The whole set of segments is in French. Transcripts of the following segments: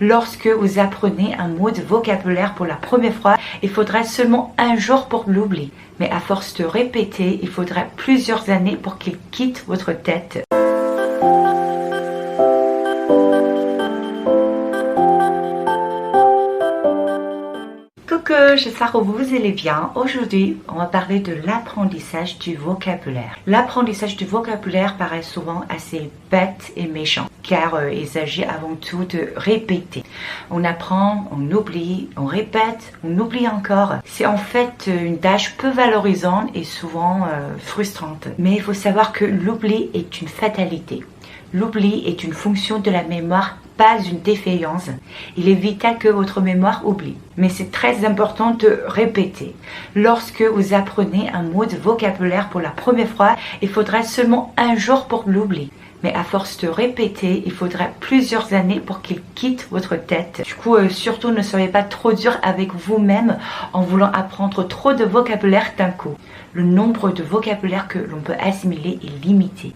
Lorsque vous apprenez un mot de vocabulaire pour la première fois, il faudra seulement un jour pour l'oublier. Mais à force de répéter, il faudra plusieurs années pour qu'il quitte votre tête. Coucou, j'espère que vous allez bien. Aujourd'hui, on va parler de l'apprentissage du vocabulaire. L'apprentissage du vocabulaire paraît souvent assez bête et méchant, car il s'agit avant tout de répéter. On apprend, on oublie, on répète, on oublie encore. C'est en fait une tâche peu valorisante et souvent frustrante. Mais il faut savoir que l'oubli est une fatalité. L'oubli est une fonction de la mémoire, pas une défaillance. Il est vital que votre mémoire oublie. Mais c'est très important de répéter. Lorsque vous apprenez un mot de vocabulaire pour la première fois, il faudra seulement un jour pour l'oublier. Mais à force de répéter, il faudra plusieurs années pour qu'il quitte votre tête. Du coup, surtout ne soyez pas trop dur avec vous-même en voulant apprendre trop de vocabulaire d'un coup. Le nombre de vocabulaire que l'on peut assimiler est limité.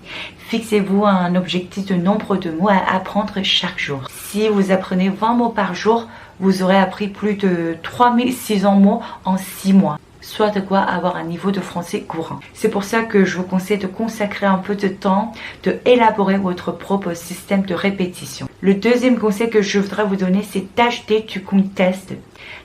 Fixez-vous un objectif de nombre de mots à apprendre chaque jour. Si vous apprenez 20 mots par jour, vous aurez appris plus de 3600 mots en 6 mois. Soit de quoi avoir un niveau de français courant. C'est pour ça que je vous conseille de consacrer un peu de temps, de élaborer votre propre système de répétition. Le deuxième conseil que je voudrais vous donner, c'est d'acheter du contexte.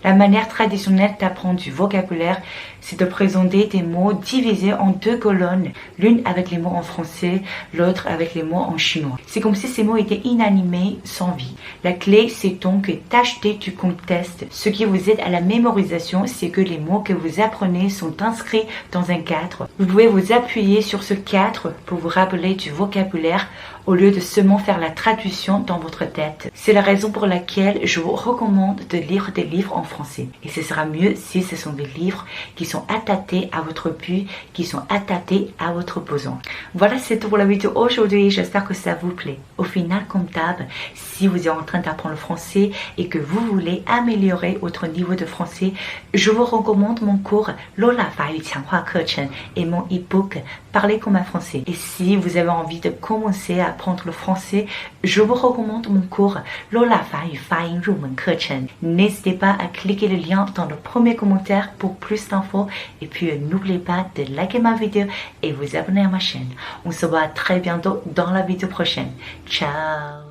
La manière traditionnelle d'apprendre du vocabulaire, c'est de présenter des mots divisés en deux colonnes, l'une avec les mots en français, l'autre avec les mots en chinois. C'est comme si ces mots étaient inanimés, sans vie. La clé, c'est donc d'acheter du contexte. Ce qui vous aide à la mémorisation, c'est que les mots que vous apprenez sont inscrits dans un cadre. Vous pouvez vous appuyer sur ce cadre pour vous rappeler du vocabulaire au lieu de seulement faire la traduction dans votre tête. C'est la raison pour laquelle je vous recommande de lire des livres en français. Et ce sera mieux si ce sont des livres qui sont adaptés à votre but, qui sont adaptés à votre besoin. Voilà, c'est tout pour la vidéo aujourd'hui. J'espère que ça vous plaît. Au final, comme d'hab, si vous êtes en train d'apprendre le français et que vous voulez améliorer votre niveau de français, je vous recommande mon cours Lola 法语强化课程 et mon e-book Parler comme un français. Et si vous avez envie de commencer à apprendre le français, je vous recommande mon cours Lola 法语发音入门课程. N'hésitez pas à cliquer le lien dans le premier commentaire pour plus d'infos. Et puis n'oubliez pas de liker ma vidéo et vous abonner à ma chaîne. On se voit très bientôt dans la vidéo prochaine. Ciao!